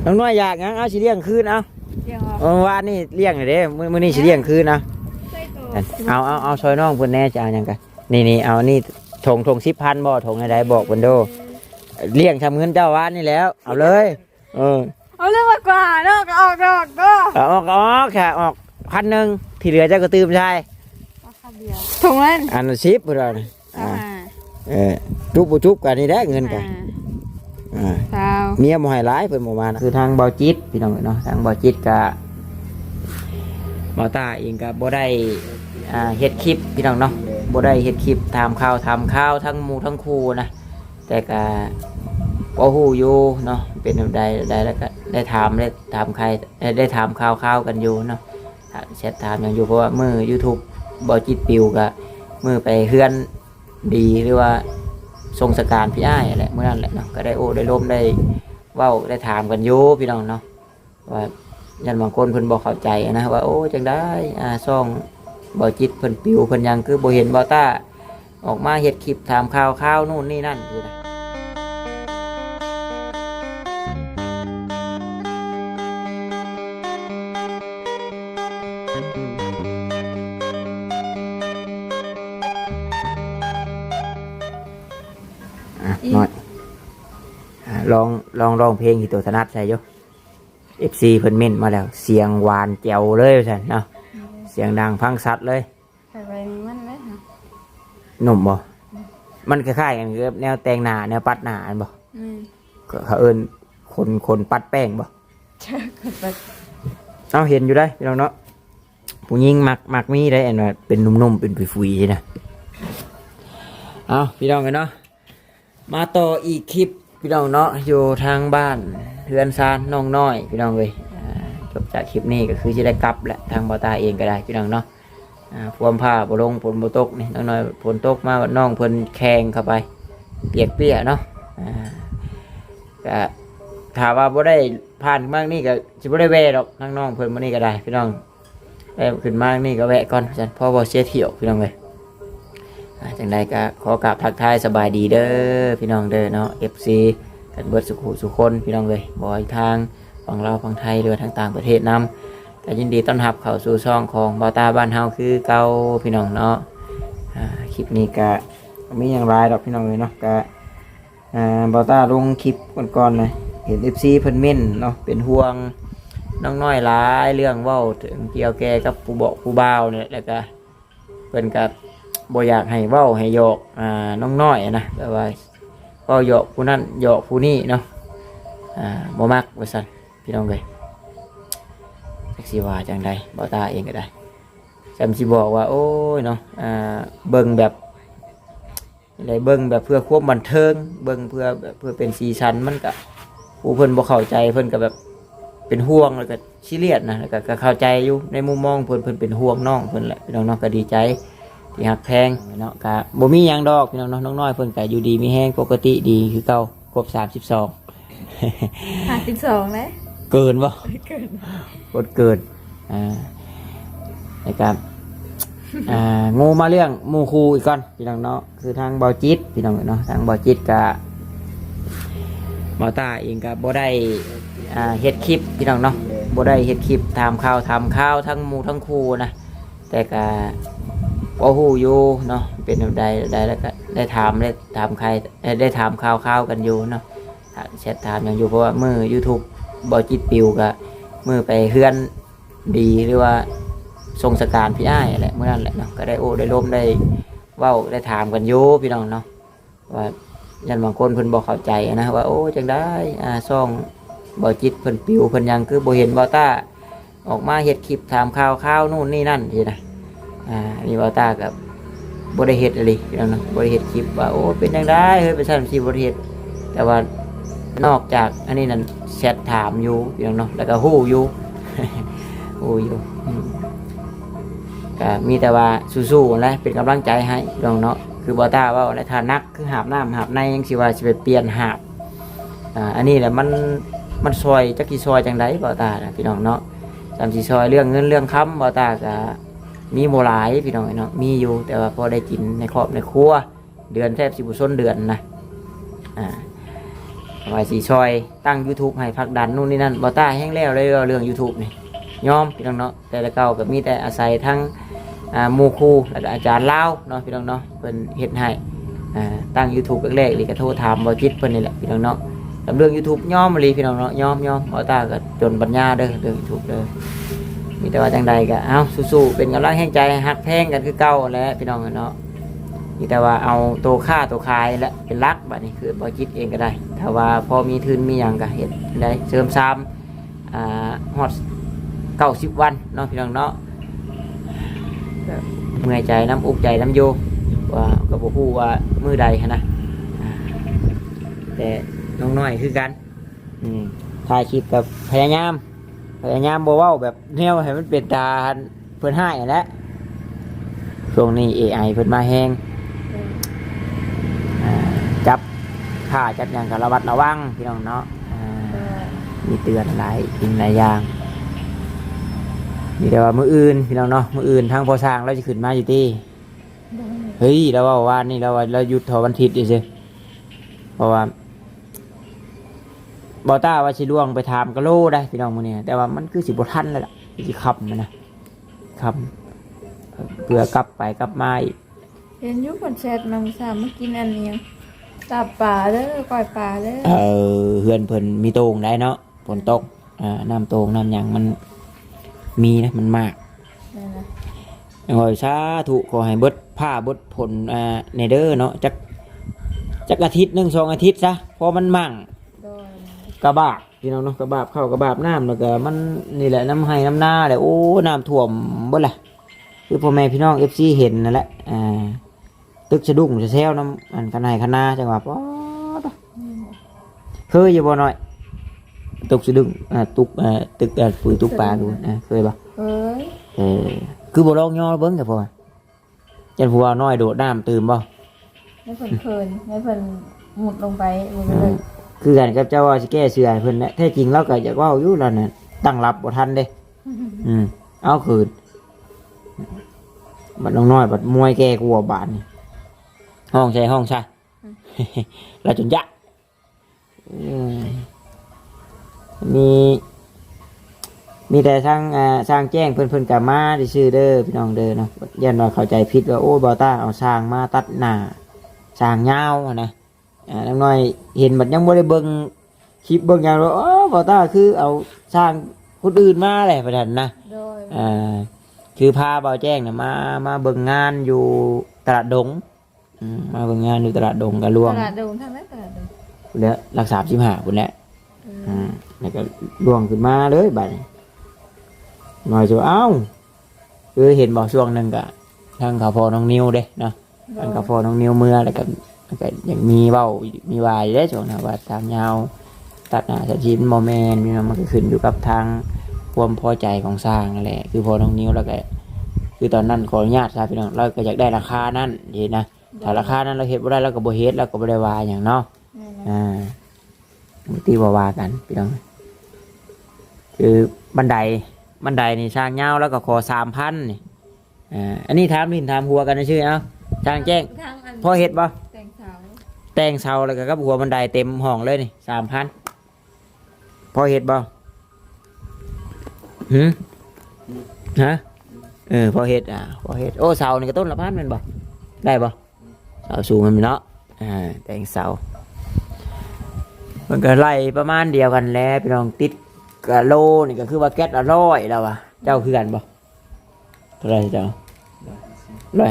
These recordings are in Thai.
น้องน้อยอยากงั้นเอาสิเลี้ยงคืนเอาวานนี่เลี้ยงเลยเด้มื้อนี้สิเลี้ยงคืนเอาเอาซอยน้องเพิ่นแน่จะเอาหยังกันนี่เอานี่ถง10,000บ่ถงใดๆบอกเพิ่นโดเลี้ยงทำเงินเจ้าวานนี่แล้วเอาเลยเอาเรื่องมากกว่าเนาะก็ออกก็ค่ะออก1,000ที่เหลือเจ้าก็ตื่มใช่ถุงนั้น อัน10พุ่นว่าจุบกันนี่แหละเงินกันเมียบ่ให้หลายเพิ่นบ่มานะคือทางเบาจิตพี่น้องเนาะทางเบาจิตก็เบาตาเองก็บ่ได้เฮ็ดคลิปพี่น้องเนาะบ่ได้เฮ็ดคลิปทำข่าวทั้งหมู่ทั้งคู่นะแต่ก็บ่ฮู้อยู่เนาะเป็นจังไดแล้วก็ได้ถามใครได้ถามข่าวกันอยู่เนาะแชทถามอย่างอยู่เพราะว่ามื้อ YouTube เบาจิตปิวก็มื้อไปเฮือนดีหรือว่าทรงสการพี่อ้ายแหละเมื่อนั้นแหละเนาะก็ได้โอ้ได้ล้มได้เว้าได้ถามกันอยู่พี่น้องเนาะว่ายันบางคนเพิ่นบ่เข้าใจนะว่าโอ้จังได้ซ่องบ่จิตเพิ่นปิวเพิ่นยังคือบ่เห็นบ่ต้าออกมาเฮ็ดคลิปถามข่าวนู่นนี่นั่นอยู่นะน้อยลองเพลงที่ตัวถนัดใช่อยู่ FC เพิ่นเม่นมาแล้วเสียงหวานแจ๋วเลยว่าซั่นเนาะเสียงดังฟังชัดเลยไปมันเลยหนุ่มบ่มันคล้ายๆกันกับแนวแต่งหน้าแนวปัดหน้าอันบ่เขาเอิ้นคนปัดแป้งบ่เอาเห็นอยู่ได้พี่น้องเนาะผู้หญิงมักมีได้อันว่าเป็นนุ่มๆเป็นฟุยๆใช่นะเอาพี่น้องกันเนาะมาต่ออีกคลิปพี่น้องเนาะอยู่ทางบ้านเฮือนซานน้องน้อยพี่น้องเลยจบจากคลิปนี้ก็คือจะได้กลับแหละทางบ่ตาเองก็ได้พี่น้องเนาะพวมผ้าบ่ลงฝนบ่ตกนี่น้องน้อยฝนตกมาน้องเพิ่นแข่งเข้าไปเปียกเนาะก็ถามว่าบ่ได้ผ่านมากนี่ก็สิบ่ได้แวะดอกน้องเพิ่นมื้อนี้ก็ได้พี่น้องได้ขึ้นมากนี่ก็แวะก่อนซั่นพอบ่เสียเที่ยวพี่น้องเลยจังใดก็ขอกราบทักทายสบายดีเด้อพี่น้องเด้อเนาะ FC กันเบิดสุคนพี่น้องเลยบ่อยทางฝั่งลาวฝั่งไทยหรือทางต่างประเทศนำก็ยินดีต้อนรับเข้าสู่ช่องของบ่าวตาบ้านเฮาคือเก่าพี่น้องเนาะคลิปนี้ก็มีอย่างไรดอกพี่น้องเลยเนาะก็บ่าวตาลงคลิปก่อนๆเลยเห็น FC เพิ่นเม่นเนาะเป็นห่วงน้องน้อยหลายเรื่องเว้าถึงเกี่ยวแก่กับผู้บอกผู้บ่าวเนี่ยแล้วก็เพิ่นก็บ่อยากให้เว้าให้หยอกน้องน้อยนะแบบว่าก็หยอกผู้นั้นหยอกผู้นี้เนาะบ่มักว่าซั่นพี่น้องเอ้ยจักสิว่าจังได๋บ่ตาเองก็ได้จำสิบอกว่าโอ้ยเนาะเบิ่งแบบได้เบิ่งแบบเพื่อความบันเทิงเบิ่งเพื่อเป็นสีสันมันก็ผู้เพิ่นบ่เข้าใจเพิ่นก็แบบเป็นห่วงแล้วก็ซีเรียสนะแล้วก็เข้าใจอยู่ในมุมมองเพิ่นเป็นห่วงน้องเพิ่นแหละพี่น้องเนาะก็ดีใจที่หักแพงเนาะก็บ่มีหยังดอกพี่น้องเนาะน้องน้อยเพิ่นก็อยู่ดีมีแฮงปกติดีคือเก่าครบ32 52เลยเกินบ่เกินนะครับงูมาเรื่องหมู่คู่อีกก่อนพี่น้องเนาะคือทางเบาจิตพี่น้องเนาะทางเบาจิตก็เบาตาเองก็บ่ได้เฮ็ดคลิปพี่น้องเนาะบ่ได้เฮ็ดคลิปถามข่าวทั้งหมู่ทั้งคู่นะแต่ก็บ่ฮู้อยู่เนาะเป็นจังไดแล้วก็ได้ถามใครได้ถามข่าวกันอยู่เนาะแชทถามอย่างอยู่เพราะว่ามื้อ YouTube บ่จิตปิวก็มื้อไปเฮือนดีหรือว่าทรงสการพี่อ้ายแหละเมื่อนั้นแหละเนาะก็ได้โอ้ได้ล้มได้เว้าได้ถามกันอยู่พี่น้องเนาะว่ายันบางคนเพิ่นบ่เข้าใจนะว่าโอ้จังได้ซ่องบ่จิตเพิ่นปิวเพิ่นยังคือบ่เห็นบ่ต้าออกมาเฮ็ดคลิปถามข่าวนู่นนี่นั่นสินะนี่บ่ต้ากับบ่ได้เฮ็ดอะไรพี่น้องเนาะบ่ได้เฮ็ดคลิปว่าโอ้เป็นจังได้เฮ้ยไปซั่นสิบ่ได้เฮ็ดแต่ว่านอกจากอันนี้นั่นแชทถามอยู่พี่น้องเนาะแล้วก็ฮู้อยู่ ฮู้อยู่ก็มีแต่ว่าสู้ๆนะเป็นกำลังใจให้พี่น้องเนาะคือบ่ต้าว่าในฐานะคือหาบน้ำหาบในยังสิว่าสิไปเปลี่ยนหาบอันนี้แหละมันซอยจักสิซอยจังไดบ่ต้านะพี่น้องเนาะจำสิซอยเรื่องเงินเรื่องค้ำบ่ต้าก็มีโมหลายพี่น้องเนาะมีอยู่แต่ว่าพอได้กินในครอบในครัวเดือนแทบสิบ่ซ้นเดือนนะ ว่าสิช่วยตั้ง YouTube ให้ผลักดันนู่นนี่นั่นบ่ต้าแห้งแล้วเลยเรื่อง YouTube นี่ยอมพี่น้องเนาะแต่ละเก่าก็มีแต่อาศัยทั้งหมู่ครูแล้วก็อาจารย์ลาวเนาะพี่น้องเนาะเพิ่นเฮ็ดให้ตั้ง YouTube แรกๆนี่ก็โทรถามบ่จิตเพิ่นนี่แหละพี่น้องเนาะกับเรื่อง YouTube ยอมเลยพี่น้องเนาะยอมบ่ต้าก็จนปัญญาเด้อเรื่อง YouTube เด้อมีแต่ว่าจังใดก็เอ้าสู้ๆเป็นกำลังแห่งใจฮักแพงกันคือเก่าแหละพี่น้องเนาะมีแต่ว่าเอาตัวค่าตัวขายและเป็นหลักบัดนี้คือบ่คิดเองก็ได้ถ้าว่าพอมีทุนมีหยังก็เฮ็ดได้เสริมซ้ำฮอด90วันเนาะพี่น้องเนาะเมื่อยใจน้ำอุกใจน้ำโยว่าก็บ่ฮู้ว่ามื้อใดหันนะแต่น้องน้อยคือกันถ่ายคลิปกับพยายามบ่เว้าแบบแนวให้มันเป็นตาเพิ่นให้แหละช่วงนี้ AI เพิ่นมาแฮงจับผ้าจับหยังก็ระมัดระวังพี่น้องเนาะมีเตือนหลายสิ่งหลายอย่างมีแต่ว่ามื้ออื่นพี่น้องเนาะมื้ออื่นทางพอสร้างเราจะขึ้นมาอยู่ที่เฮ้ยเราว่าวันนี้เราหยุดทอวันอาทิตย์ดิซิเพราะว่าบอต้าว่าสิล่วงไปถามกะโลได้พี่น้องมื้อนี้แต่ว่ามันคือสิบ่ทันแล้วล่ะสิขับมันนะขับเพื่อกลับไปกลับมาอีก เห็นยุคนแชทมาสามมากินอันนี้ตับปลาเด้อปล่อยปลาเด้อเฮือนเพิ่นมีโต่งได้เนาะฝนตกน้ำโต่งน้ำหยังมันมีนะมันมากขอสาธุขอให้เบิดผ้าเบิดผลในเด้อเนาะจักอาทิตย์1 2อาทิตย์ซะเพราะมันมั่งกระบาบพี่น้องเนาะกระบาบเข้ากระบาบน้ำแล้วก็มันนี่แหละน้ำไห้น้ำหน้าแหละโอ้น้ำท่วมเบิดแหละคือพ่อแม่พี่น้อง FC เห็นนั่นแหละตึกสะดุ้งจะแซวน้ำอันกันไหนคณะจังหวะป๊อดเคยอยู่บ่หน่อยตึกสะดุ้งตึกปุ๋ยตุกปลาดูเคยบ่คือบ่ลองย่อเบิ่งแต่พอจันผัวน้อยโดดน้ำตื่มบ่ไม่เพิ่นเคินไม่เพิ่นหมุดลงไปเลยคือกันกับเจ้าว่าสิแก้เสือให้เพิ่นแหละแท้จริงเราก็อยากเว้าอยู่แล้วน่ะตั้งรับบ่ทันเด้เอาคืนบัดน้อยบัดมวยแก่กลัวบาดนี่ห้องใช่แล้วจนยะมีแต่สร้างแจ้งเพิ่นกับมาที่ชื่อเด้อพี่น้องเด้อเนาะยันว่าเข้าใจผิดว่าโอ้บอต้าเอาสร้างมาตัดหน้าสร้างยาวนะน้อยเห็นบัดยังบ่ได้เบิ่งคลิปเบิ่งอย่างว่าอ๋อบอต้าคือเอาสร้างคนอื่นมาแหละประเด็นนะคือพาเบาแจ้งเนี่ยมาเบิ่งงานอยู่ตลาดดงมาเบิ่งงานอยู่ตลาดดงกับลวงตลาดดงทางไหนตลาดดงแล้วรักษา15พุ่นแหละแล้วก็ล่วงขึ้นมาเลยบัดหน่อยจะคือเห็นบอกช่วงนึงก็ทางเขาพอน้องนิวเด้เนาะทางเขาพอน้องนิวเมื่อแล้วก็อย่างมีเบ้ามีวายได้ช่วงนะว่าทางยาวตัดหน้าสชิ้นโมเมนต์นี่มันก็ขึ้นอยู่กับทางความพอใจของสร้างนั่นแหละคือพอน้องนิวแล้วก็คือตอนนั้นขออนุญาตทราบพี่น้องเราก็อยากได้ราคานั้นดีนะถ้าราคานั้นเราเฮ็ดบ่ได้เราก็บ่เฮ็ดเราก็บ่ได้ว่าอย่างเนาะตีว่ากันพี่น้องคือบันไดนี่สร้างเงาแล้วก็ขอ 3,000 นี่อันนี้ถามหัวกันชื่อเอ้าสร้างแจ้งพอเฮ็ดบ่แต่งเสาแล้วก็กับหัวบันไดเต็มห้องเลยนี่ 3,000พอเฮ็ดบ่ฮะพอเฮ็ดโอ้เสานี่ก็ต้นละ1,000แม่นบ่ได้บ่เสาสูงมันเนาะแต่งเสามันก็ไล่ประมาณเดียวกันแล้วพี่น้องติดกะโลนี่ก็คือว่าแก๊สละ100แล้ววะเจ้าคือกันบ่เท่าไหร่เจ้า155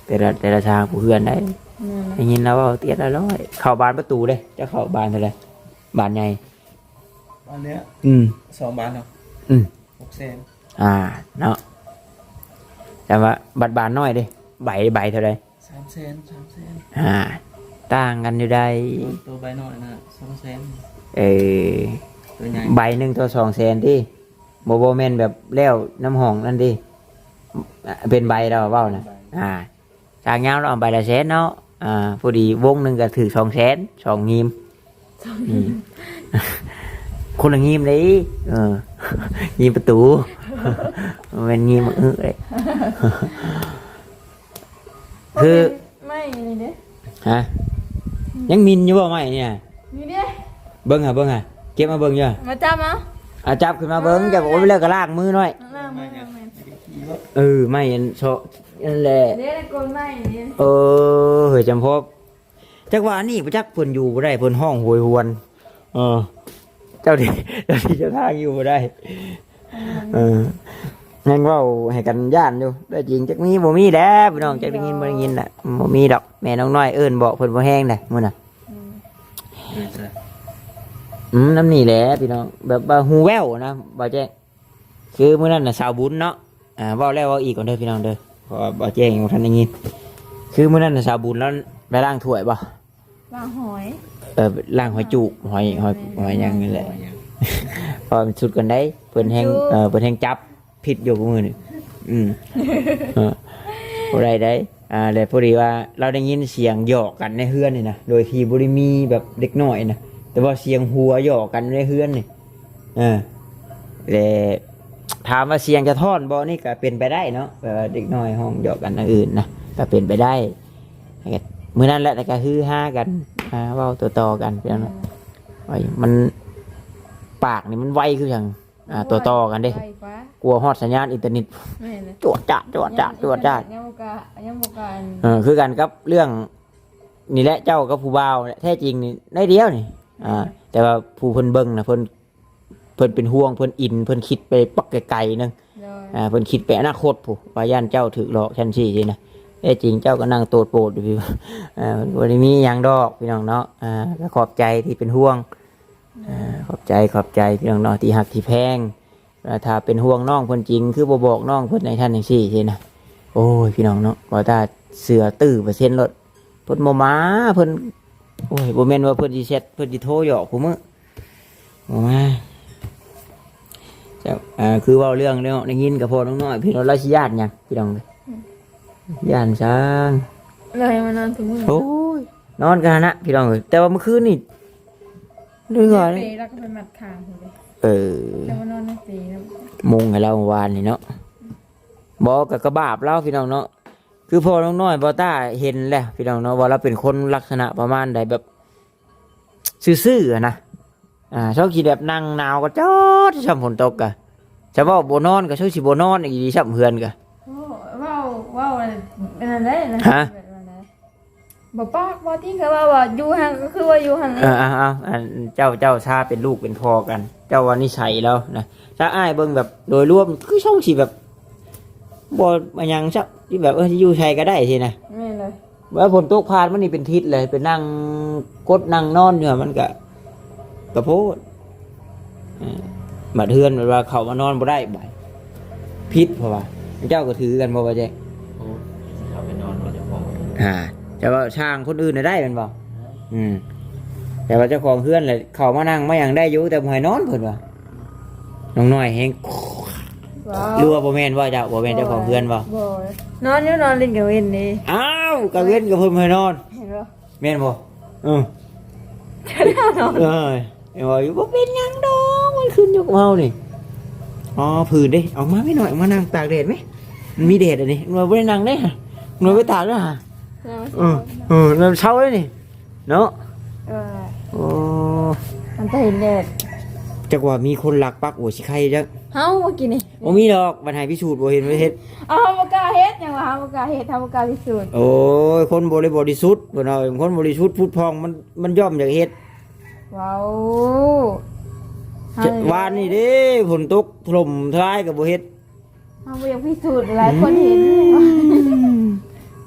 แต่ละทางผู้เพื่อนได้ยินแล้วว่าเตี้ยละ100เข้าบานประตูเด้จะเข้าบานเท่าไหร่บานใหญ่บานเนี้ย2 บานเนาะ600,000เนาะแต่ว่าบัดบานน้อยเด้ใบเท่าไหร่300,000ต่างกันอยู่ได้ตัวใบน้อยนะ200,000ตัวใหญ่ใบหนึ่งตัว200,000ที่โบแมนแบบแล้วน้ำหองนั่นดิเป็นใบเราเบ้านะจางเงาเราเอาใบละ100,000เนาะพอดีวงหนึ่งก็ถือ200,000 2 งิมคนละงิมเลยงิมประตูเป็นงิมเลยคือไม่เลยเด้ฮะ ยังมินอยู่บ่ไม้เนี่ย นี่เด้ เบิ่งหะเก็บมาเบิ่งอยู่ มาจับเอา จับขึ้นมาเบิ่งจับโอ้ยแล้วก็ล้างมือหน่อย ล่างมา ไม่อันโชนั่นแหละ เด้กลไม้นี่ เฮ้ยจำพบจักว่านี่บ่จักเพิ่นอยู่บ่ได้เพิ่นห้องโหยหวนเจ้าที่เจ้าทางอยู่บ่ได้ยังเว้าให้กันย่านอยู่ได้จริงจักมีบ่มีแล้วพี่น้องจักได้ยินบ่ได้ยินน่ะบ่มีดอกแม่น้องน้อยเอิ้นบอกเพิ่นบ่แห้งน่ะมื้อน่ะน้ำนี่แหละพี่น้องแบบว่าฮูแววนะบ่แจ้งคือมื้อนั้นน่ะสาวบุญเนาะเว้าแล้วเว้าอีกก่อนเด้อพี่น้องเด้อเพราะว่าบ่แจ้งยังบ่ทันได้ยินคือมื้อนั้นน่ะสาวบุญแล้วไปล้างถ้วยบ่ ล่างหอย ล้างหอยจุกหอยหยังนี่แหละพอมันสุดกันได้เพิ่นแฮงเพิ่นแฮงจับผิดอยู่กับมือนี่บ่ได้ได้แล้วพอดีว่าเราได้ยินเสียงหยอกกันในเฮือนนี่นะโดยที่บ่ได้มีแบบเด็กน้อยนะแต่ว่าเสียงหัวหยอกกันในเฮือนนี่แล้วถามว่าเสียงจะทอนบ่นี่ก็เป็นไปได้เนาะแบบว่าเด็กน้อยห้องหยอกกันอันอื่นนะก็เป็นไปได้มื้อนั้นแหละแต่ก็ฮือฮากันเว้าต่อๆกันพี่น้องมันปากนี่มันไวคือหยังต่อกันเด้กลัวฮอดสัญญาณอินเทอร์เน็ตจวดจ้ายังบ่กล้าคือกันกับเรื่องนี่แหละเจ้ากับผู้บ่าวแท้จริงนี่ได้เดียวนี่แต่ว่าผู้เพิ่นเบิ่งน่ะเพิ่นเป็นห่วงเพิ่นอินเพิ่นคิดไปปักไกลๆนึงเพิ่นคิดไปอนาคตผู้ว่าย่านเจ้าถูกหลอกชั้น4สินะแท้จริงเจ้าก็นั่งโตดโปดอยู่พี่บ่ได้มีหยังดอกพี่น้องเนาะก็ขอบใจที่เป็นห่วงขอบใจพี่น้องเนาะที่หักที่แพงถ้าเป็นห่วงน้องเพิ่นจริงคือบ่บอกน้องเพิ่นในท่านจังซี่สินะโอ้ยพี่น้องเนาะบ่ถ้าเสือตื้อ%รถเพิ่นบ่มาเพิ่นโอ้ยบ่แม่นว่าเพิ่นสิแชทเพิ่นสิโทรหยอกผู้มื้อบ่มาเจ้าคือเว้าเรื่องเนาะได้ยินกับพ่อน้องน้อยพี่น้องราชญาติหยังพี่น้องย่านช้าง เลยมานอนถึงมื้อ โอ้ยนอนกันนะพี่น้องแต่ว่าเมื่อคืนนี่นึกว่า เปแล้วก็ไปมัดคางพุ่นเด้ แล้วมานอนในเปแล้ว มุงให้เราเมื่อวานนี่เนาะบอกกับกระบาบเราพี่น้องเนาะคือพอน้องน้อยบอต้าเห็นแล้วพี่น้องเนาะว่าเราเป็นคนลักษณะประมาณใดแบบซื่อๆนะชอบขี่แบบนั่งหนาวก็จอดช่ำฝนตกกะจะว่าโบนอนก็ช่วยสิโบนอนอีกดีช่ำเฮือนกะ โอ้ว้าวอันนั้นได้นะ ฮะ บ่ปากบ่ที่คือว่าอยู่หั่นก็คือว่าอยู่หั่นเลย เจ้าชาเป็นลูกเป็นพ่อกัน เจ้าว่านิสัยแล้วนะถ้าอ้ายเบิ่งแบบโดยรวมคือช่องสิแบบบ่มายังซักที่แบบอยู่ใช้ก็ได้สินะ แม่นเลย ว่าฝนตกผ่านมันนี่เป็นทิศเลยเป็นนั่งกดนั่งนอนอยู่มันก็กระโพดบัดเทือนเวลาเขามานอนบ่ได้บ่ายพิษเพราะว่าเจ้าก็ถือกันบ่ว่าแจ๊ เขาไปนอนเราจะพอ แต่ว่าช่างคนอื่นน่ะได้แม่นบ่แต่ว่าเจ้าของเพื่อนเลยเขามานั่งมาอย่างได้อยู่แต่บ่ให้นอนเพิ่นว่าน้องน้อยแฮง ว้าว รู้ว่าบ่แม่นว่าเจ้าบ่แม่นเจ้าของเพื่อนบ่ บ่นอนอยู่นอนเล่นกับเว้นนี่ อ้าวกะเว้นกับเพิ่นบ่ให้นอน เห็นบ่ แม่นบ่เออ นอน ไอ้ว่าอยู่บ่เป็นหยังดอกมันขึ้นอยู่กับเฮานี่อ๋อผืนเด้ออกมาไม่หน่อยมานั่งตากแดดไหมมันมีแดดอันนี้มันบ่ได้นั่งได้ฮะมันไปตากแล้วฮะมันเช้าเลยนี่เนาะโอ้ มันจะเห็นแดด จักว่ามีคนลักปักโอ้สิใครจัก เฮาเมื่อกี้นี่ บ่มีดอกบัดให้พิสูจน์บ่เห็นบ่เฮ็ด เอาเฮาบ่กล้าเฮ็ดหยังว่าเฮาบ่กล้าเฮ็ดเฮาบ่กล้าพิสูจน์ โอ้ยคนบริสุทธิ์เพิ่นเอาคนบริสุทธิ์พุทธพองมันย่อมอยากเฮ็ด ว้าว วานนี่เด้ฝนตกถล่มทลายก็บ่เฮ็ด เฮาบ่อยากพิสูจน์หลายคนเห็น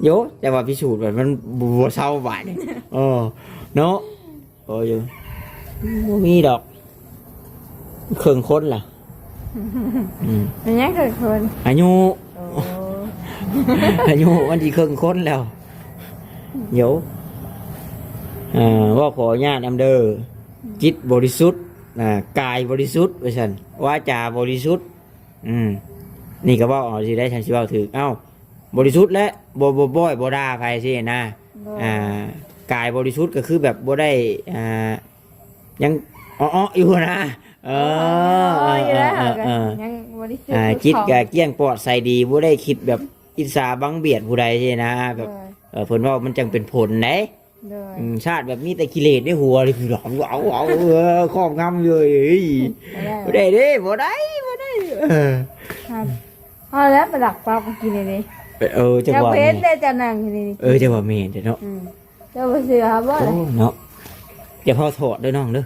โยแต่ว่าพิสูจน์แบบมันบ่เศร้าบาดนี่เนาะโอ้ยบ่มีดอกเครื่องคนล่ะ มันยังเกิดคน อายุ โอ้ อายุมันสิเครื่องคนแล้วโยว่าขออนุญาตนำเด้อจิตบริสุทธิ์กายบริสุทธิ์ว่าซั่นวาจาบริสุทธิ์นี่ก็เว้าเอาสิได้ฉันสิเว้าถูกเอ้าบริสุทธิ์และบ่อยบ่ด่าไผสินะกายบริสุทธิ์ก็คือแบบบ่ได้ยังอ้อๆอยู่นะยังบ่ได้สึก จิตก็เกลี้ยงปลอดใสดีบ่ได้คิดแบบอิจฉาบังเบียดผู้ใดสินะแบบเพิ่นว่ามันจังเป็นผลไหน โดย ชาติแบบมีแต่กิเลสในหัวเลยคือหลอมเอาครอบงำเลยบ่ได้เด้บ่ได้ครับพอแล้วไปหลักปลาไปกินเลยดิ จะ เจ้า ว่า เพชรได้จะนั่งอยู่นี่ จะว่าแม่นเนาะ เจ้าไปเสือครับว่า เนาะอย่าพอถอดเด้อน้องเด้อ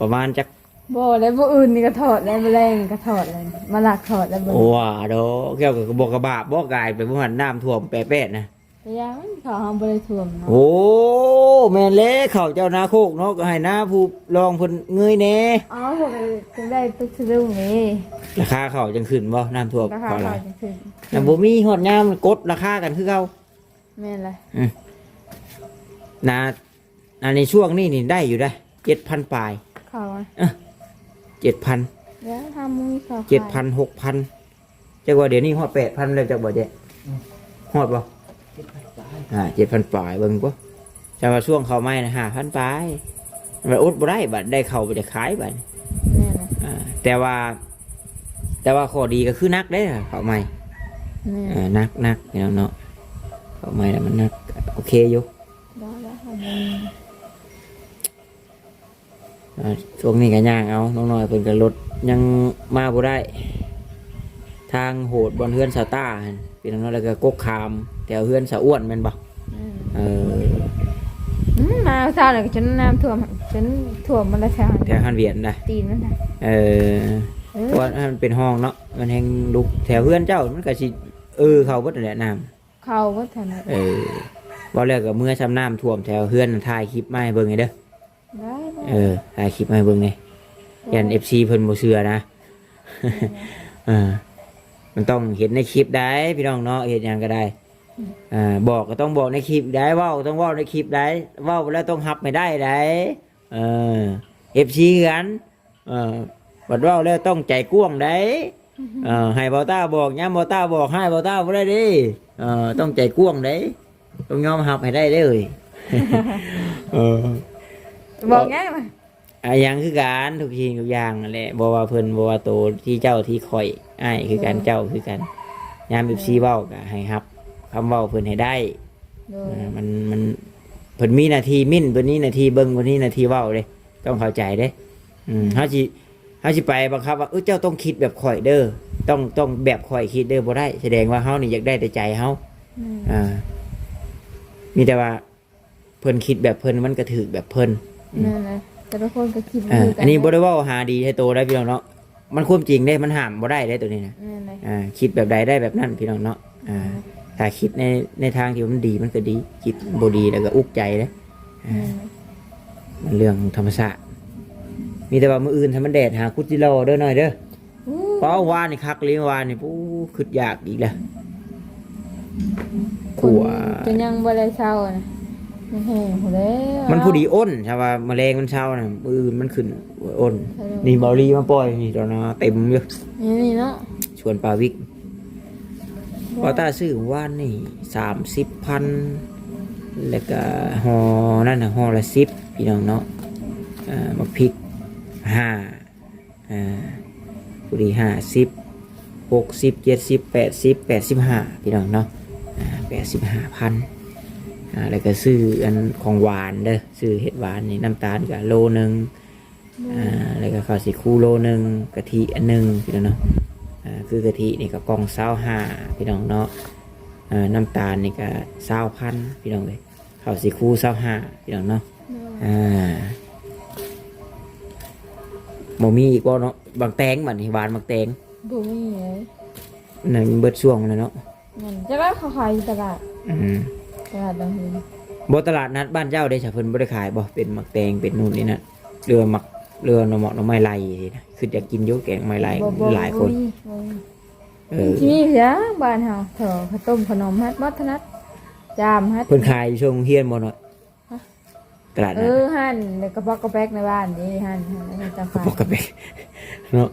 ประมาณจัก บ่แล้วบ่อื่นนี่ก็ถอดแล้วแมลงก็ถอดเลยมาหลักถอดแล้วบ่ ว่าดอกแก้วก็บอกกระบาบ่กายไปบ่หันน้ำท่วมแปะๆนะ ยังเขาห้ามบ่ได้ท่วมเนาะ โอ้แม่นเล้เขาเจ้านาโคกเนาะก็ให้นาผู้ลองเพิ่นเงยแหน่ อ๋อพวกจะได้ไปซื้อนี่ ราคาเขาจังขึ้นบ่น้ำท่วม ราคา เขาห เขา ลาย จะขึ้น แต่บ่มีฮอดยามกดราคากันคือเก่า แม่นเลย ในช่วงนี้นี่ได้อยู่ได้ 7,000 ปลาย เขาอ่ะ 7,000 แล้วทำมือเขา 7,000 6,000จักว่าเดี๋ยวนี้ฮอด 8,000แล้วจักบ่เจ๊ฮอดบ่7,000 ปลายเบิ่งบ่แต่ว่าช่วงเขาไม่นะ5,000 ปลายมันอดบ่ได้บัดได้เข้าบ่ได้ขายบัด แม่นเลย แต่ว่าข้อดีก็คือนักได้อเขาไม่ แม่น นักเนาะเขาไม่แล้วมันนักโอเคอยู่ ได้แล้วทำมือ ช่วงนี้ก็ย่างเอาน้องน้อยเพิ่นก็รถยังมาบ่ได้ ทางโหดบนเฮือนสาวต้าหั่นพี่น้องแล้วก็กกขามแถวเฮือนสาวอ้วนแม่นบ่มาเช้าเลยฉันน้ำท่วมฉันท่วมมันละแถว แถวฮันเวียนได้ ตีนมันนะ เพราะว่ามันเป็นห้องเนาะมันแห่งลุกแถวเฮือนเจ้ามันก็สิเข้าเบิดนั่นแหละน้ำ เขาก็ถนัด บ่แล้วก็เมื่อซ้ำน้ำท่วมแถวเฮือนถ่ายคลิปมาให้เบิ่งให้เด้อ ได้ ถ่ายคลิปมาให้เบิ่งนี่ยัน FC เพิ่นบ่เชื่อนะ มันต้องเห็นในคลิปได้พี่น้องเนาะเห็นหยังก็ได้บอกก็ต้องบอกในคลิปได้เว้าต้องเว้าในคลิปได้เว้าไปแล้วต้องรับไม่ได้ได้FC กันบัดเว้าแล้วต้องใจกว้างได้ให้เบาต้าบอกย้ำเบาต้าบอกให้เบาต้าบ่ได้ดิต้องใจกว้างได้ต้องยอมรับให้ได้เด้อ บอกง่ายมา อย่างคือการทุกทีทุกอย่างนั่นแหละบ่ว่าเพิ่นบ่ว่าโตที่เจ้าที่ข่อยอ้ายคือกันเจ้าคือกันยาม14เว้าก็ให้รับคำเว้าเพิ่นให้ได้มันเพิ่นมีหน้าที่มิ้นเพิ่นมีหน้าที่เบิ่งเพิ่นมีหน้าที่เว้าเด้ต้องเข้าใจเด้เฮาสิไปบังคับว่าเจ้าต้องคิดแบบข่อยเด้อต้องแบบข่อยคิดเด้อบ่ได้แสดงว่าเฮานี่อยากได้แต่ใจเฮามีแต่ว่าเพิ่นคิดแบบเพิ่นมันก็ถูกแบบเพิ่น นั่นแหละแต่ละคนก็คิด อันนี้บ่ได้เว้าหาดีให้โตได้พี่น้องเนาะมันความจริงได้มันห้ามบ่ได้ได้ตัวนี้นะ นั่นแหละ คิดแบบใดได้แบบนั้นพี่น้องเนาะถ้าคิดในทางที่มันดีมันก็ดีคิดบ่ดีแล้วก็อุกใจเด้มันเรื่องธรรมชาติมีแต่ว่ามื้ออื่นถ้ามันแดดหาคุจิโร่เด้อหน่อยเด้อเพราะวานนี่คักเลยวานนี่ปู้คิดยากอีกแล้วขัว จะยังบ่ได้เช้านะมันแห้งหมดแล้ว มันผู้ดีอ้นใช่ป่ะแมลงมันเช้าน่ะมื้ออื่นมันขึ้นอ้นนี่เบาลีมาปล่อยนี่ตอนนั้นเต็มอยู่ นี่เนาะ ชวนปาวิกพอตาซื้อว่านนี่30,000แล้วก็ห่อนั่นน่ะห่อละ10พี่น้องเนาะมะพริก5ผู้ดี50 60 70 80 85พี่น้องเนาะ85,000แล้วก็ซื้ออันของหวานเด้อซื้อเห็ดหวานนี่น้ำตาลก็โลนึงแล้วก็ข้าวสีคู่โลนึงกะทิอันนึงพี่น้องเนาะคือกะทินี่ก็กล่อง25พี่น้องเนาะน้ำตาลนี่ก็20,000พี่น้องเลยข้าวสีคู่25พี่น้องเนาะบ่มีอีกบ่เนาะบางแตงบัดนี้หวานบางแตง บ่มีเลย นั่นเบิดช่วงแล้วเนาะ นั่นจะได้เขาขายอยู่ตลาดดังเฮง บ่ตลาดนัดบ้านเจ้าได้ฉะเพิ่นบ่ได้ขายบ่เป็นหมักแตงเป็นนู่นนี่นั่นเรือหมักเรือหน่อหมอกหน่อไม้ไล่นะคืออยากกินอยู่แกงไม้ไล่หลายคนที่นี่เสียบ้านเฮาเถอะข้าวต้มขนมฮัดมัดถนัดจามฮัด เพิ่นขายอยู่ช่วงเฮียนบ่เนาะตลาดนัด หั่นเดี๋ยวกระเพาะกระแป๊กในบ้านนี่หั่นแล้วจะ ก็ ฝาก ปกติเนาะ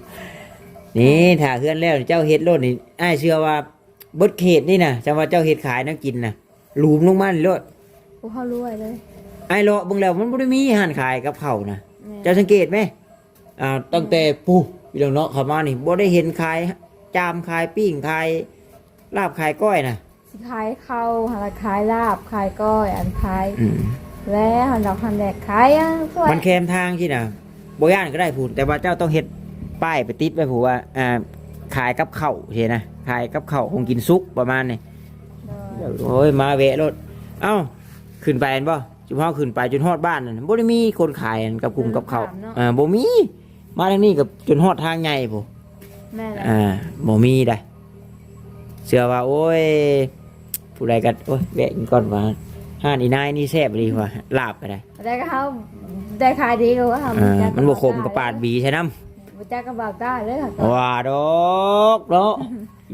นี่ถ้าเฮือนแล้วเจ้าเฮ็ดโลดนี่อ้ายเชื่อว่าเบิดเขตนี่น่ะจังว่าเจ้าเฮ็ดขายนำกินน่ะหลุมลงมานี่โลด พวกเขารวยเลย ไอ้เลาะเบิ่งแล้วมันบ่ได้มีอาหารขายกับข้าวน่ะเจ้าสังเกตไหมตั้งแต่ปู่พี่น้องเนาะเข้ามานี่บ่ได้เห็นขายจามขายปิ้งขายลาบขายก้อยน่ะ สิขายข้าวหาขายลาบขายก้อยอันขาย แล้วหันดอกหันแดกขายยังสวย มันแคมทางที่น่ะบ่ย่านก็ได้พูดแต่ว่าเจ้าต้องเฮ็ดป้ายไปติดไว้ผู้ว่าขายกับข้าวเห็นนะขายกับข้าวคงกินซุกประมาณนี้โอ้ยมาแวะรถเอ้าขึ้นไปอันบ่จุดพ่อขึ้นไปจนฮอดบ้านนั่นบ่ได้มีคนขายอันกับกลุ่มกับข้าวบ่มีมาทางนี้กับจนฮอดทางใหญ่ผู้ แม่ละ บ่มีได้เชื่อว่าโอ้ยผู้ใดก็โอ้ยแวะกินก่อนว่าห้านอีนายนี่แซ่บดีกว่าลาบก็ได้ ได้ก็เขาได้ขายดีกว่า มันบ่คมกับปาดบีใช่น้ำ บ่จักกับบ่าวต้าเลยค่ะ ว่าดอกเนาะ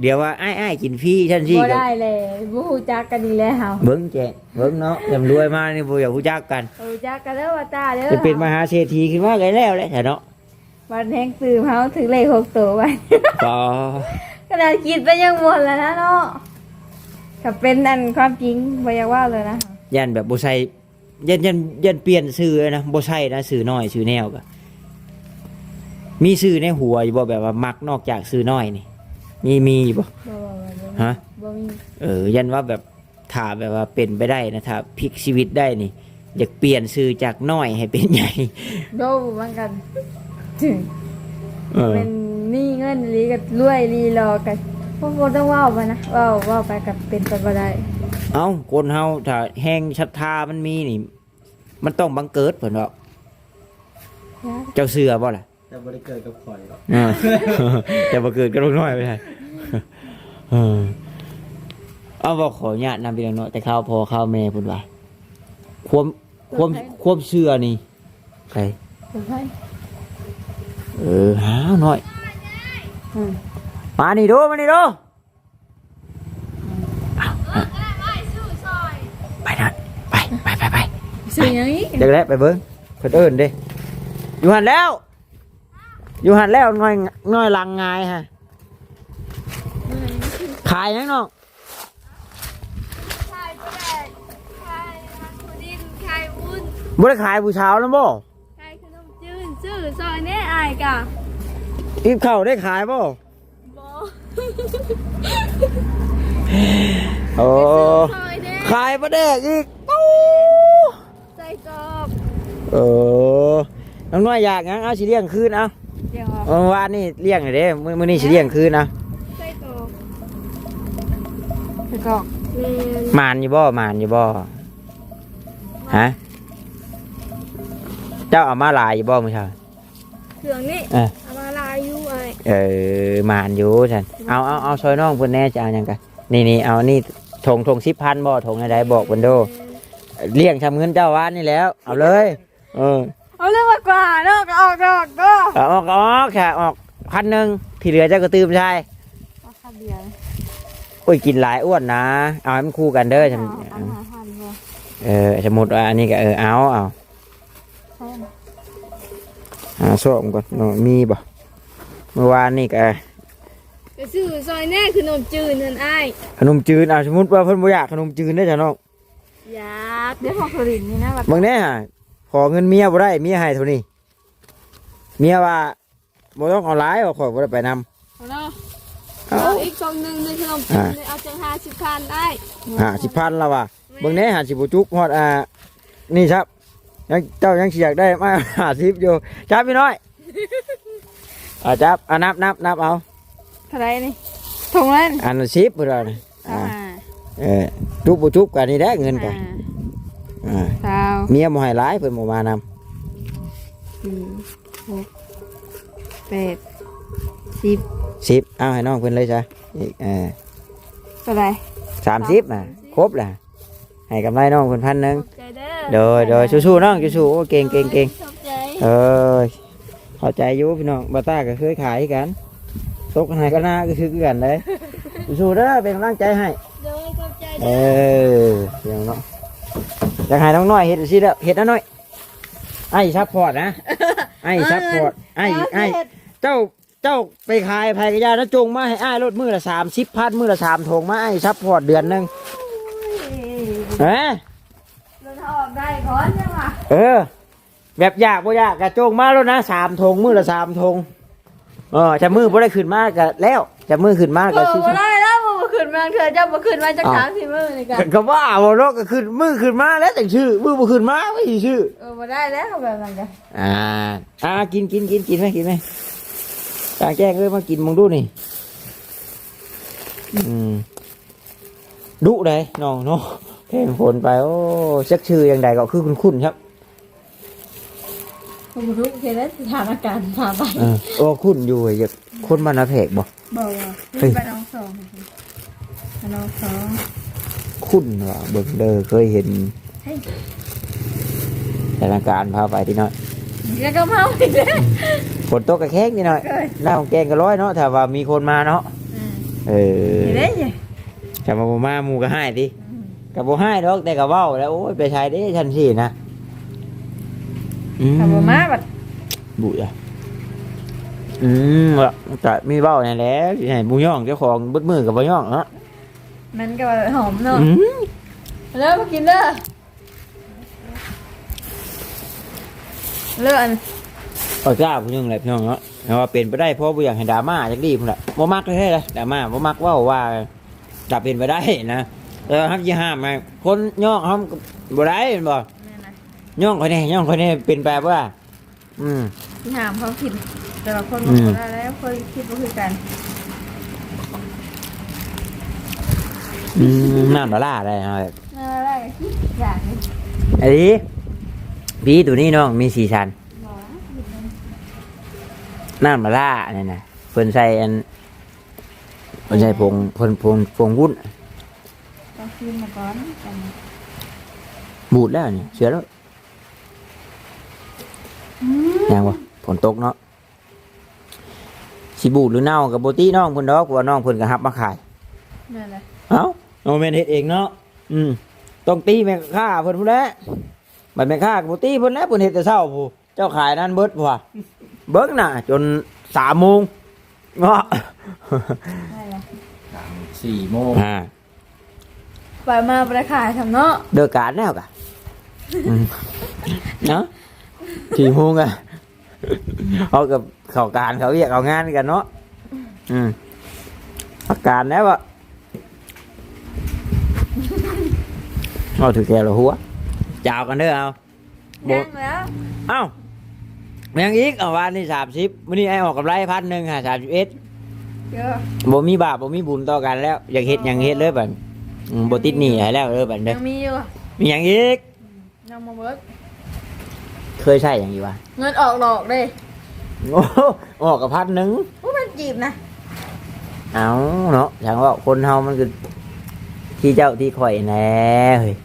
เดี๋ยวว่าไอ้กินฟรีฉันสิ บ่ได้เลยบ่ฮู้จักกันนี่แหละเฮา เบิ้งแจกเบิ้งเนาะยำรวยมานี่บ่อยากรู้จักกัน ฮู้จักกันเด้อว่าต้าเด้อ จะเป็นมหาเศรษฐีขึ้นมาไงแล้วแหละเนาะ วันแห่งตื่นเฮาถึงเลข6ตัวไว้ ก็ ขนาดคิดไปยังหมดแล้วนะเนาะถ้าเป็นอันความจริงบ่อยากว่าเลยนะ ยันแบบบ่ใส่ยันเปลี่ยนชื่อนะบ่ใช่นะชื่อน้อยชื่อแนวก็มีชื่อในหัวอยู่บ่แบบว่ามักนอกจากชื่อน้อยนี่มีอยู่บ่ บ่ ฮะ บ่มี ยันว่าแบบถ้าแบบว่าเป็นไปได้นะถ้าพลิกชีวิตได้นี่อยากเปลี่ยนชื่อจากน้อยให้เป็นใหญ่ โดมันกันถึง เออ เป็นหนี้เงินลีก็รวยลีรอกันพวกบ่ต้องเว้าไปนะเว้าไปกับเป็นไปบ่ได้ เอ้าคนเฮาถ้าแห่งศรัทธามันมีนี่ มันต้องบังเกิดเพิ่นว่าเจ้าเสือบ่ล่ะ แต่บ่ได้เกิดกับข่อยหรอก เออ แต่บ่เกิดก็ลูกน้อยไปได้เออเอาบอกขออนุญาตนำไปเนาะแต่ข้าวพอข้าวแม่เพิ่นว่าความเชื่อนี่ใคร เป็นไผ หาหน่อย อืม มานี่ดูเอาไปนะไป สิหยังอีก เด็กแล้วไปเบิ้งเพิ่นเอิ้นเด้อยู่หันแล้วง่อยลังงายฮะขายยังน้อง ขายแปลกขายฮักคูดินขายวุ้น บ่ได้ขายผู้เช้าแล้วบ่ ขายขนมจืนซื้อซอยแน่อายกะ อีกข้าวได้ขายบ่ บอ โอ้ ซอยแน่ ขายบ่แดกอีกปู๊ ใส่กรอบ น้องน้อยอยากหยังเอาสิเลี้ยงคืนเอา เดี๋ยวออก วานนี่เลี้ยงหน่อยเด้มื้อนี้สิเลี้ยงคืนเอา ใส่กรอบ ไปกอก แม่น มานอยู่บ่ฮะเจ้าเอามาหลายอยู่บ่มื้อเช้า เครื่องนี่ เออ เอามาลายอยู่อาย มานอยู่ฉันเอาซอยน้องเพิ่นแน่จะเอาหยังกันนี่เอานี่ถง10,000บ่ถงใดๆบอกเพิ่นโดเลี้ยงทำเงินเจ้าวานนี่แล้วเอาเลยเอาเรื่องมากกว่าเนาะก็ออกก็ ออกค่ะออก1,000ที่เหลือเจ้าก็ตื่มใช่ เอาค่าเบียร์ โอ้ยกินหลายอ้วนนะเอาให้มันคู่กันเด้อฉัน เอา5,000บ่ สมมุติว่าอันนี้ก็เอา ใช่นะ หาส้มก่อนมีบ่เมื่อวานนี่ก็ ก็ซื้อซอยแน่ขนมจืนนั่นอาย ขนมจืดสมมุติว่าเพิ่นบ่อยากขนมจืดเด้อจ้ะน้อง อยาก เดี๋ยวพอคลินนี่นะว่า บางแน่ขอเงินเมียบ่ได้เมียให้เท่านี้เมียว่าบ่ต้องเอาหลายว่าขอยบ่ได้ไปนำ เอาเนาะเอาอีกซองหนึงในขนมจืนเลยเอาจัง50,000ได้ 50,000แล้วว่ะเบิ่งแน่50บ่จุกฮอดนี่ครับเจ้ายังสิอยากได้มา50อยู่จับพี่น้อยจับนับเอา เท่าไหร่นี่ถุงนั้น อันละ10พุ่นว่านี่ อ่า จุกบ่จุกกันนี่แหละเงินกัน สาว เมียบ่ให้หลายเพิ่นบ่มานำ 4 6 8 10 เอาให้น้องเพิ่นเลยจ้ะอีกเท่าไหร่ 30ครบล่ะให้กำไรน้องเพิ่น1,000 ขอบใจเด้อ โดยสู้ๆน้องสู้ๆโอ้เก่ง ขอบใจ เข้าใจอยู่พี่น้องบาต้าก็เคยขายกันตกหายก็น่าก็คือกันเลยสู้ๆเด้อเป็นกำลังใจให้ โดยขอบใจ เอ เด้อ เดี๋ยวเนาะอยากให้น้องน้อยเฮ็ดสิเด้อเฮ็ดน้อยไอ้ซัพพอร์ตนะไอ้ซัพพอร์ตไอ้เจ้าไปขายภัยกระยานะจงมาให้อ้ายรถมือละ30,000มือละ3ถุงมาไอ้ซัพพอร์ตเดือนนึงเอ้เราออกได้ก่อนจังหวะ แบบอยากบ่อยากกะโจงมาแล้วนะ3ถุงมือละ3ถุงจะมือบ่ได้ขึ้นมากะแล้วจะมือขึ้นมากะ บ่ได้แล้วบ่ ขึ้นมาเธอเจ้าบ่ขึ้นมาจากทางที่มือนี่กัน ก็ว่าบ่เนาะก็ขึ้นมือขึ้นมาแล้วแต่ชื่อมือบ่ขึ้นมาไม่สิชื่อ บ่ได้แล้วแบบนั้นกัน กินไหมตาแจ้งมากินมึงดูนี่ดุได้น้องเนาะแพงฝนไปโอ้ชักชื่ออย่างใดก็คือคุ้นๆครับ ผมรู้แค่นั้นสถานการณ์พาไป โอ้คุ้นอยู่อยากคนบ้านนาแพกบ่ บอกว่าขึ้นไปน้องสองน้องสอง คุ้นว่ะเบิ่งเด้อเคยเห็นสถานการณ์พาไปที่น้อย แล้วก็เมาอีกแล้ว ฝนตกกระแข้งนิดหน่อยหน้าของแกงก็ร้อยเนาะถ้าว่ามีคนมาเนาะนี่ได้ยัง จะมาบ่มาหมู่ก็ให้ดิก็บ่ให้ดอกแต่ก็เว้าแล้วโอ้ยไปใช้เด้ฉันสินะ ขับมาบัด บุยว่าจะมีเว้าแน่แหละสิให้บ่ย่องเจ้าของเบิดมือก็บ่ย่องเนาะ มันก็หอมเนาะแล้วมากินเด้อเลิกอัน เอาจ้าผู้นึงแหละพี่น้องเนาะแต่ว่าเป็นไปได้เพราะบ่อยากให้ดราม่าจักดีพุ่นล่ะบ่มักแท้ๆเลยดราม่าบ่มักเว้าว่าจะเป็นไปได้นะแต่ฮักสิห้ามมาคนย่องเฮาบ่ได้แม่นบ่ย่องค่อยแน่เป็นแบบว่าที่หามเขาผิดแต่ละคนบางคนได้แล้วเคยคิดว่าคือกันน้ำละล่าได้ครับอะไรอย่างนี้ ไอ้ดิพี่ตัวนี้น้องมีสีชันน้ำละล่าเนี่ยนะเพิ่นใส่อันเพิ่นใส่ผงวุ้นต้องกินมาก่อนบูดแล้วนี่เสียแล้วยังวะฝนตกเนาะสิบูดหรือเน่ากับโบตี้น้องเพิ่นดอกว่าน้องเพิ่นก็ฮับมาขายนั่นแหละเอ้าน้องแม่นเฮ็ดเองเนาะต้องตีแม่ค้าเพิ่นพุ่นแหละบัดแม่ค้ากับโบตี้เพิ่นแล้วเพิ่นเฮ็ดแต่เช้าผู้เจ้าขายนั่นเบิดพุ่นเบิ่งน่ะจน3 โมงเนาะ4 โมงไปมาไปขายทำเนาะเดือการแล้วกะเนาะ4 โมงอะเอากับเขาการเขาเรียกเอางานกันเนาะอาการแล้วอะเอาถือแกเราหัวจ่าวกันเด้อเอายังแล้วเอ้ายังอีกวันนี้30วันนี้ไอ้ออกกับไร1,000ค่ะ31บ่มีบาปบ่มีบุญต่อกันแล้วอยากเฮ็ดยังเฮ็ดเลยบัดบ่ติดหนี้ให้แล้วบัดเด้อยังมีอยู่มีหยังอีกยังบ่เบิดเคยใช้อย่างนี้วะเงินออกดอกเด้โอ้ออกกับ1,000มันจีบนะเอาเนาะอย่างว่าคนเฮามันคือที่เจ้าที่ข่อยแน่เฮ้ย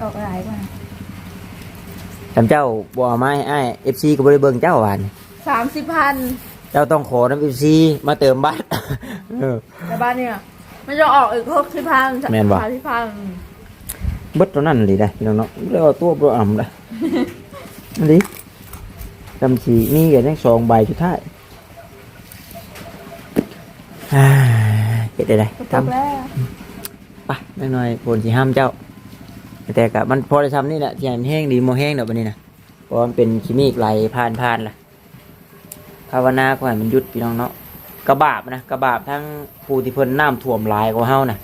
ออกหลายกว่าจำเจ้าบ่เอามาให้อ้าย FC ก็บ่ได้เบิ่งเจ้าว่านี่ 30,000เจ้าต้องขอนำ FC มาเติมบัตรแต่บ้านเนี่ยมันจะออกอีก60,000 แม่นบ่เบิดตัวนั้นเลยได้พี่น้องเนาะแล้วตัวบ่อ่ำได้อันนี้จำสิมีกันทั้ง2 ใบสุดท้ายเฮ็ดได้ทำไปหน่อยๆฝนสิห้ามเจ้าแต่ก็มันพอได้ทำนี่แหละที่มันแห้งดีโมแห้งเดี๋ยวนี้นะเพราะมันเป็นขี้มีกไหลผ่านล่ะภาวนาขอให้มันหยุดพี่น้องเนาะกระบาบนะกระบาบทั้งผู้ที่เพิ่นน้ำท่วมหลายกว่าเฮานะ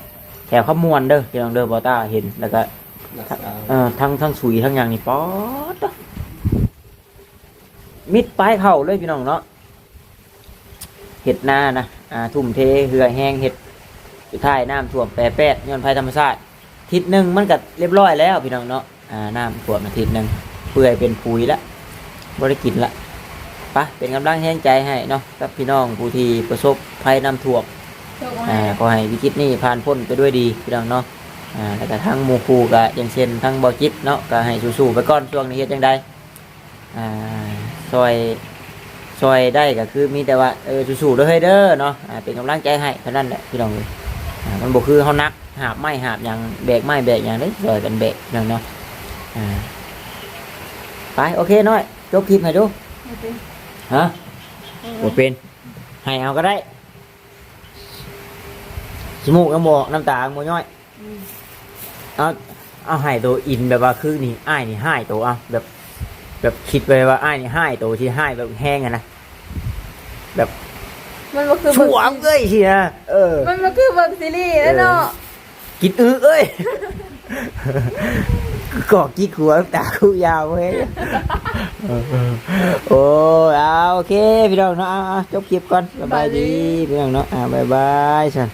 แถวขมวนเด้อพี่น้องเด้อบ่ตาเห็นแล้วก็ทั้งสุยทั้งอย่างนี่ป๊อดมิดปลายเข่าเลยพี่น้องเนาะเห็ดนานะทุ่มเทเหือแห้งเห็ดสุดท้ายน้ำท่วมแปรย้อนภัยธรรมชาติทิศหนึ่งมันก็เรียบร้อยแล้วพี่น้องเนาะน้ำท่วมมาทิศหนึ่งเปื่อยเป็นปุ๋ยละบริกินละปะเป็นกำลังแห้งใจให้เนาะกับพี่น้องผู้ที่ประสบภัยน้ำท่วมขอให้วิกฤตนี้ผ่านพ้นไปด้วยดีพี่น้องเนาะแล้วก็ทั้งหมู่ครูก็อย่างเช่นทั้งบ่จิตเนาะก็ให้สู้ๆไปก่อนช่วงนี้เฮ็ดจังไดซอยได้ก็คือมีแต่ว่าสู้ๆเด้อเฮ้ยเด้อเนาะเป็นกำลังใจให้เท่านั้นแหละพี่น้องเลยมันบ่คือเฮานักหาบไม้หาบอย่างแบกไม้แบกอย่างได้ซอยกันแบกนั่นเนาะไปโอเคน้อยจบคลิปให้ดูฮะบ่เป็นให้เอาก็ได้จมูกน้ำบ่น้ำตาบ่ย่อยเอาให้ตัวอินแบบว่าคือนี่อ้ายนี่ให้ตัวเอาแบบคิดไปว่าอ้ายนี่ให้ตัวที่ให้แบบแห้งอะนะแบบ มันบ่คือ สวมเอ้ยสินะมันบ่คือเบิ่งซีรีส์แล้วเนาะ กินเอ้ยกอกกี้ขัวตาคู่ยาวเว้ยโอ้เอาโอเคพี่น้องเนาะเอาจบคลิปก่อนสบายดีพี่น้องเนาะบ๊ายบายฉัน